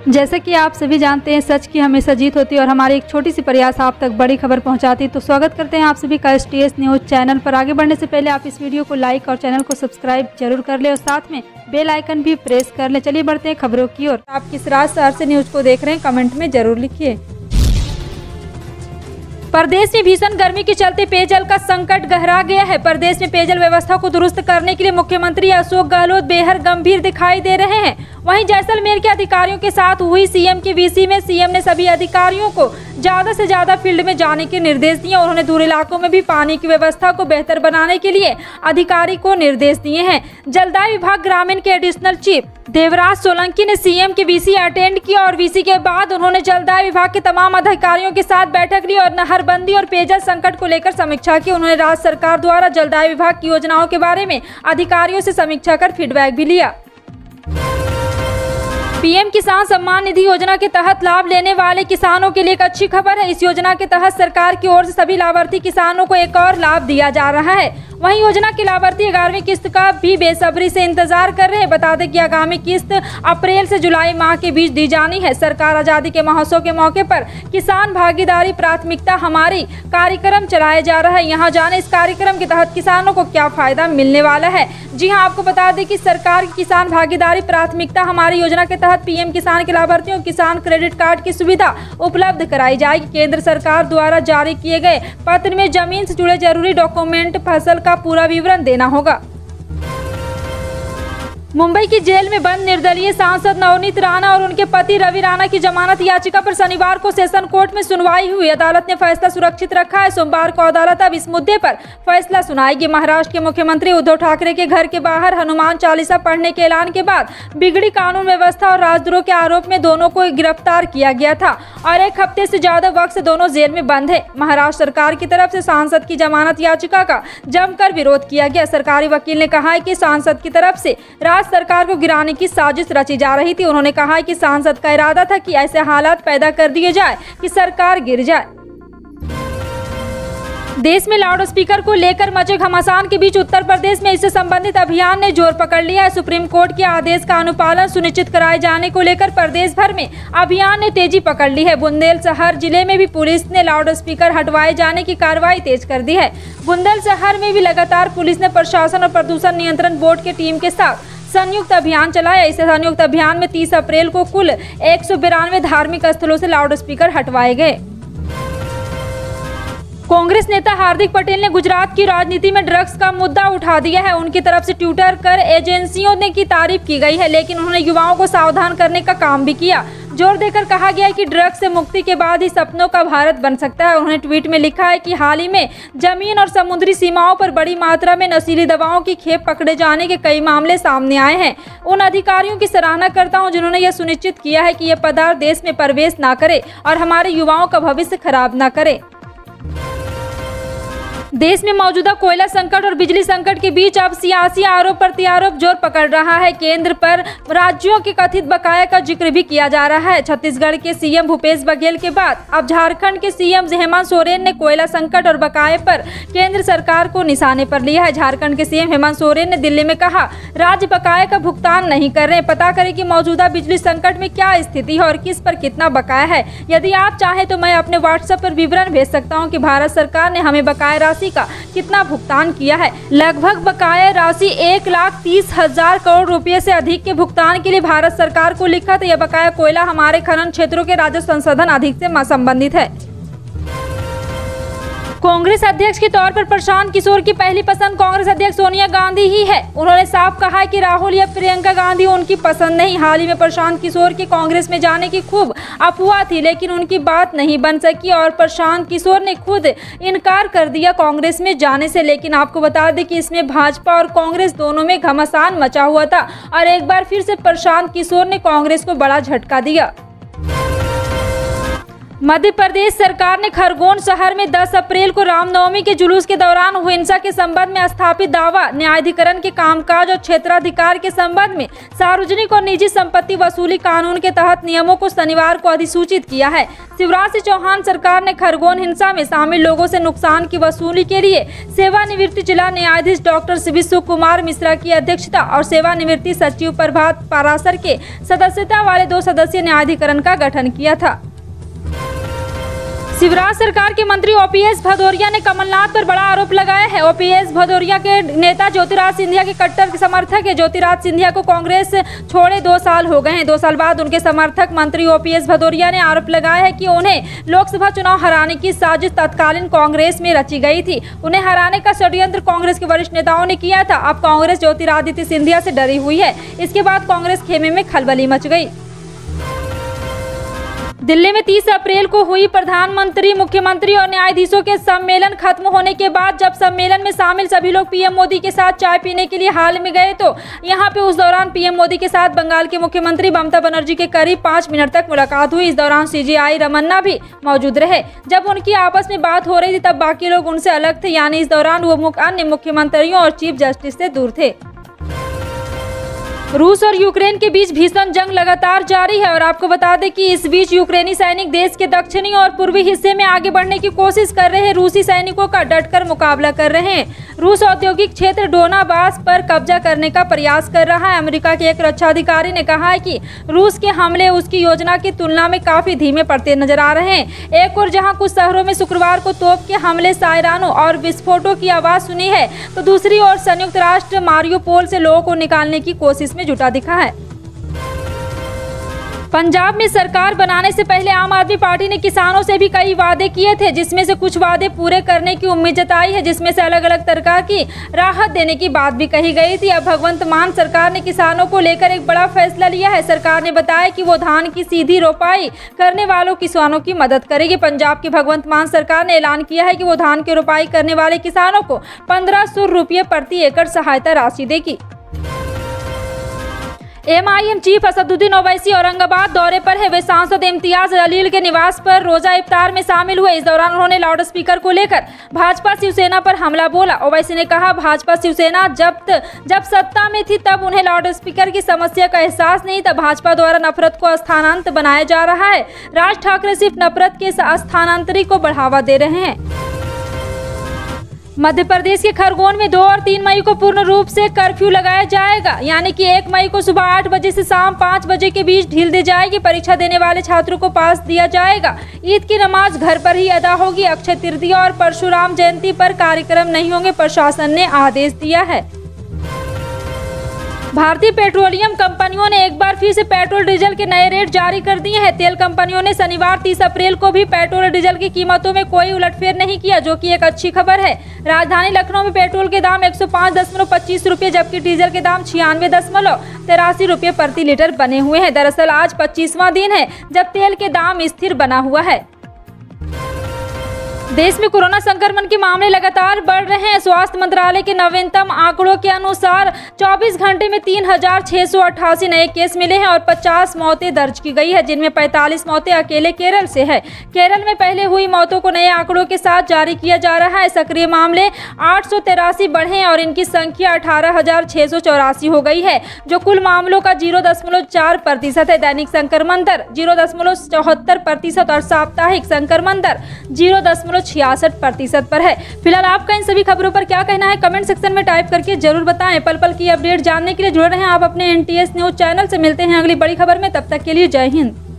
जैसे कि आप सभी जानते हैं, सच की हमेशा जीत होती है और हमारी एक छोटी सी प्रयास आप तक बड़ी खबर पहुंचाती है। तो स्वागत करते हैं आप सभी का STS न्यूज़ चैनल पर। आगे बढ़ने से पहले आप इस वीडियो को लाइक और चैनल को सब्सक्राइब जरूर कर ले और साथ में बेल आइकन भी प्रेस कर ले। चलिए बढ़ते हैं खबरों की ओर। आप किस राज्य शहर से न्यूज को देख रहे हैं, कमेंट में जरूर लिखिए। प्रदेश में भीषण गर्मी के चलते पेयजल का संकट गहरा गया है। प्रदेश में पेयजल व्यवस्था को दुरुस्त करने के लिए मुख्यमंत्री अशोक गहलोत बेहद गंभीर दिखाई दे रहे हैं। वहीं जैसलमेर के अधिकारियों के साथ हुई सीएम की वीसी में सीएम ने सभी अधिकारियों को ज्यादा से ज्यादा फील्ड में जाने के निर्देश दिए। उन्होंने दूर इलाकों में भी पानी की व्यवस्था को बेहतर बनाने के लिए अधिकारी को निर्देश दिए हैं। जलदाय विभाग ग्रामीण के एडिशनल चीफ देवराज सोलंकी ने सीएम की वीसी अटेंड की और वीसी के बाद उन्होंने जलदाय विभाग के तमाम अधिकारियों के साथ बैठक ली और नहरबंदी और पेयजल संकट को लेकर समीक्षा की। उन्होंने राज्य सरकार द्वारा जलदाय विभाग की योजनाओं के बारे में अधिकारियों से समीक्षा कर फीडबैक भी लिया। पीएम किसान सम्मान निधि योजना के तहत लाभ लेने वाले किसानों के लिए एक अच्छी खबर है। इस योजना के तहत सरकार की ओर से सभी लाभार्थी किसानों को एक और लाभ दिया जा रहा है। वहीं योजना के लाभार्थी 11वीं किस्त का भी बेसब्री से इंतजार कर रहे हैं। बता दें कि आगामी किस्त अप्रैल से जुलाई माह के बीच दी जानी है। सरकार आजादी के महोत्सव के मौके पर किसान भागीदारी प्राथमिकता हमारी कार्यक्रम चलाया जा रहा है। यहाँ जाने इस कार्यक्रम के तहत किसानों को क्या फायदा मिलने वाला है। जी हाँ, आपको बता दें कि सरकार की किसान भागीदारी प्राथमिकता हमारी योजना के तहत पीएम किसान के लाभार्थियों को किसान क्रेडिट कार्ड की सुविधा उपलब्ध कराई जाएगी। केंद्र सरकार द्वारा जारी किए गए पत्र में जमीन से जुड़े जरूरी डॉक्यूमेंट, फसल का पूरा विवरण देना होगा। मुंबई की जेल में बंद निर्दलीय सांसद नवनीत राणा और उनके पति रवि राणा की जमानत याचिका पर शनिवार को सेशन कोर्ट में सुनवाई हुई। अदालत ने फैसला सुरक्षित रखा है। सोमवार को अदालत अब इस मुद्दे पर फैसला सुनाएगी। महाराष्ट्र के मुख्यमंत्री उद्धव ठाकरे के घर के बाहर हनुमान चालीसा पढ़ने के ऐलान के बाद बिगड़ी कानून व्यवस्था और राजद्रोह के आरोप में दोनों को गिरफ्तार किया गया था और एक हफ्ते से ज्यादा वक्त से दोनों जेल में बंद है। महाराष्ट्र सरकार की तरफ से सांसद की जमानत याचिका का जमकर विरोध किया गया। सरकारी वकील ने कहा है कि सांसद की तरफ से सरकार को गिराने की साजिश रची जा रही थी। उन्होंने कहा कि सांसद का इरादा था कि ऐसे हालात पैदा कर दिए जाए कि सरकार गिर जाए। देश में लाउड स्पीकर को लेकर मचे घमासान के बीच उत्तर प्रदेश में इससे संबंधित अभियान ने जोर पकड़ लिया है। सुप्रीम कोर्ट के आदेश का अनुपालन सुनिश्चित कराए जाने को लेकर प्रदेश भर में अभियान ने तेजी पकड़ ली है। बुंदेलशहर जिले में भी पुलिस ने लाउड स्पीकर हटवाए जाने की कार्रवाई तेज कर दी है। बुंदेलशहर में भी लगातार पुलिस ने प्रशासन और प्रदूषण नियंत्रण बोर्ड की टीम के साथ संयुक्त अभियान चलाया। इस संयुक्त अभियान में 30 अप्रैल को कुल 192 धार्मिक स्थलों से लाउड स्पीकर हटवाए गए। कांग्रेस नेता हार्दिक पटेल ने गुजरात की राजनीति में ड्रग्स का मुद्दा उठा दिया है। उनकी तरफ से ट्विटर कर एजेंसियों ने की तारीफ की गई है, लेकिन उन्होंने युवाओं को सावधान करने का काम भी किया। जोर देकर कहा गया है कि ड्रग्स से मुक्ति के बाद ही सपनों का भारत बन सकता है। उन्होंने ट्वीट में लिखा है कि हाल ही में जमीन और समुद्री सीमाओं पर बड़ी मात्रा में नशीली दवाओं की खेप पकड़े जाने के कई मामले सामने आए हैं। उन अधिकारियों की सराहना करता हूं जिन्होंने यह सुनिश्चित किया है कि यह पदार्थ देश में प्रवेश न करे और हमारे युवाओं का भविष्य खराब न करे। देश में मौजूदा कोयला संकट और बिजली संकट के बीच अब सियासी आरोप प्रत्यारोप जोर पकड़ रहा है। केंद्र पर राज्यों के कथित बकाया का जिक्र भी किया जा रहा है। छत्तीसगढ़ के सीएम भूपेश बघेल के बाद अब झारखंड के सीएम हेमंत सोरेन ने कोयला संकट और बकाये पर केंद्र सरकार को निशाने पर लिया है। झारखंड के सीएम हेमंत सोरेन ने दिल्ली में कहा, राज्य बकाये का भुगतान नहीं कर रहे। पता करें कि मौजूदा बिजली संकट में क्या स्थिति है और किस पर कितना बकाया है। यदि आप चाहें तो मैं अपने व्हाट्सएप पर विवरण भेज सकता हूँ कि भारत सरकार ने हमें बकाया राशि का कितना भुगतान किया है। लगभग बकाया राशि 1,30,000 करोड़ रुपए से अधिक के भुगतान के लिए भारत सरकार को लिखा था। यह बकाया कोयला हमारे खनन क्षेत्रों के राजस्व संसाधन अधिक से संबंधित है। कांग्रेस अध्यक्ष के तौर पर प्रशांत किशोर की पहली पसंद कांग्रेस अध्यक्ष सोनिया गांधी ही है। उन्होंने साफ कहा है कि राहुल या प्रियंका गांधी उनकी पसंद नहीं। हाल ही में प्रशांत किशोर की कांग्रेस में जाने की खूब अफवाह थी, लेकिन उनकी बात नहीं बन सकी और प्रशांत किशोर ने खुद इनकार कर दिया कांग्रेस में जाने से। लेकिन आपको बता दें कि इसमें भाजपा और कांग्रेस दोनों में घमासान मचा हुआ था और एक बार फिर से प्रशांत किशोर ने कांग्रेस को बड़ा झटका दिया। मध्य प्रदेश सरकार ने खरगोन शहर में 10 अप्रैल को रामनवमी के जुलूस के दौरान हुई हिंसा के संबंध में स्थापित दावा न्यायाधिकरण के कामकाज और क्षेत्राधिकार के संबंध में सार्वजनिक और निजी संपत्ति वसूली कानून के तहत नियमों को शनिवार को अधिसूचित किया है। शिवराज सिंह चौहान सरकार ने खरगोन हिंसा में शामिल लोगों से नुकसान की वसूली के लिए सेवानिवृत्त जिला न्यायाधीश डॉक्टर विश्व कुमार मिश्रा की अध्यक्षता और सेवानिवृत्त सचिव प्रभात पारासर के सदस्यता वाले 2 सदस्यीय न्यायाधिकरण का गठन किया था। शिवराज सरकार के मंत्री ओपीएस भदौरिया ने कमलनाथ पर बड़ा आरोप लगाया है। ओपीएस भदौरिया के नेता ज्योतिराज सिंधिया के कट्टर समर्थक है। ज्योतिराज सिंधिया को कांग्रेस छोड़े 2 साल हो गए हैं। 2 साल बाद उनके समर्थक मंत्री ओपीएस भदौरिया ने आरोप लगाया है कि उन्हें लोकसभा चुनाव हराने की साजिश तत्कालीन कांग्रेस में रची गई थी। उन्हें हराने का षड्यंत्र कांग्रेस के वरिष्ठ नेताओं ने किया था। अब कांग्रेस ज्योतिरादित्य सिंधिया से डरी हुई है। इसके बाद कांग्रेस खेमे में खलबली मच गई। दिल्ली में 30 अप्रैल को हुई प्रधानमंत्री, मुख्यमंत्री और न्यायाधीशों के सम्मेलन खत्म होने के बाद जब सम्मेलन में शामिल सभी लोग पीएम मोदी के साथ चाय पीने के लिए हॉल में गए तो यहां पे उस दौरान पीएम मोदी के साथ बंगाल के मुख्यमंत्री ममता बनर्जी के करीब 5 मिनट तक मुलाकात हुई। इस दौरान सीजेआई रमन्ना भी मौजूद रहे। जब उनकी आपस में बात हो रही थी तब बाकी लोग उनसे अलग थे, यानी इस दौरान वो अन्य मुख्यमंत्रियों और चीफ जस्टिस से दूर थे। रूस और यूक्रेन के बीच भीषण जंग लगातार जारी है और आपको बता दें कि इस बीच यूक्रेनी सैनिक देश के दक्षिणी और पूर्वी हिस्से में आगे बढ़ने की कोशिश कर रहे हैं। रूसी सैनिकों का डटकर मुकाबला कर रहे हैं। रूस औद्योगिक क्षेत्र डोनाबास पर कब्जा करने का प्रयास कर रहा है। अमेरिका के एक रक्षा अधिकारी ने कहा है कि रूस के हमले उसकी योजना की तुलना में काफी धीमे पड़ते नजर आ रहे हैं। एक और जहां कुछ शहरों में शुक्रवार को तोप के हमले, सायरनों और विस्फोटों की आवाज सुनी है तो दूसरी ओर संयुक्त राष्ट्र मारियोपोल से लोगों को निकालने की कोशिश में जुटा दिखा है। पंजाब में सरकार बनाने से पहले आम आदमी पार्टी ने किसानों से भी कई वादे किए थे, जिसमें से कुछ वादे पूरे करने की उम्मीद जताई है, जिसमें से अलग अलग तरह की राहत देने की बात भी कही गई थी। अब भगवंत मान सरकार ने किसानों को लेकर एक बड़ा फैसला लिया है। सरकार ने बताया कि वो धान की सीधी रोपाई करने वालों किसानों की मदद करेगी। पंजाब की भगवंत मान सरकार ने ऐलान किया है कि वो धान की रोपाई करने वाले किसानों को 1500 रुपये प्रति एकड़ सहायता राशि देगी। एमआईएम चीफ असदुद्दीन ओवैसी औरंगाबाद दौरे पर है। वे सांसद इम्तियाज जलील के निवास पर रोजा इफ्तार में शामिल हुए। इस दौरान उन्होंने लाउड स्पीकर को लेकर भाजपा शिवसेना पर हमला बोला। ओवैसी ने कहा, भाजपा शिवसेना जब सत्ता में थी तब उन्हें लाउड स्पीकर की समस्या का एहसास नहीं था। भाजपा द्वारा नफरत को स्थानांत बनाया जा रहा है। राज ठाकरे सिर्फ नफरत के स्थानांतरी को बढ़ावा दे रहे हैं। मध्य प्रदेश के खरगोन में 2 और 3 मई को पूर्ण रूप से कर्फ्यू लगाया जाएगा, यानी कि 1 मई को सुबह 8 बजे से शाम 5 बजे के बीच ढील दी जाएगी। परीक्षा देने वाले छात्रों को पास दिया जाएगा। ईद की नमाज घर पर ही अदा होगी। अक्षय तृतीया और परशुराम जयंती पर कार्यक्रम नहीं होंगे, प्रशासन ने आदेश दिया है। भारतीय पेट्रोलियम कंपनियों ने एक बार फिर से पेट्रोल डीजल के नए रेट जारी कर दिए हैं। तेल कंपनियों ने शनिवार 30 अप्रैल को भी पेट्रोल और डीजल की कीमतों में कोई उलटफेर नहीं किया, जो कि एक अच्छी खबर है। राजधानी लखनऊ में पेट्रोल के दाम 105.25 रुपये जबकि डीजल के दाम 96.83 रुपये प्रति लीटर बने हुए हैं। दरअसल आज 25वां दिन है जब तेल के दाम स्थिर बना हुआ है। देश में कोरोना संक्रमण के मामले लगातार बढ़ रहे हैं। स्वास्थ्य मंत्रालय के नवीनतम आंकड़ों के अनुसार 24 घंटे में 3688 नए केस मिले हैं और 50 मौतें दर्ज की गई है, जिनमें 45 मौतें अकेले केरल से है। केरल में पहले हुई मौतों को नए आंकड़ों के साथ जारी किया जा रहा है। सक्रिय मामले 883 बढ़े और इनकी संख्या 18,684 हो गई है, जो कुल मामलों का 0.4% है। दैनिक संक्रमण दर 0.74% और साप्ताहिक संक्रमण दर 0.66% पर है। फिलहाल आपका इन सभी खबरों पर क्या कहना है, कमेंट सेक्शन में टाइप करके जरूर बताएं। पल पल की अपडेट जानने के लिए जुड़े रहें आप अपने NTS न्यूज चैनल से। मिलते हैं अगली बड़ी खबर में, तब तक के लिए जय हिंद।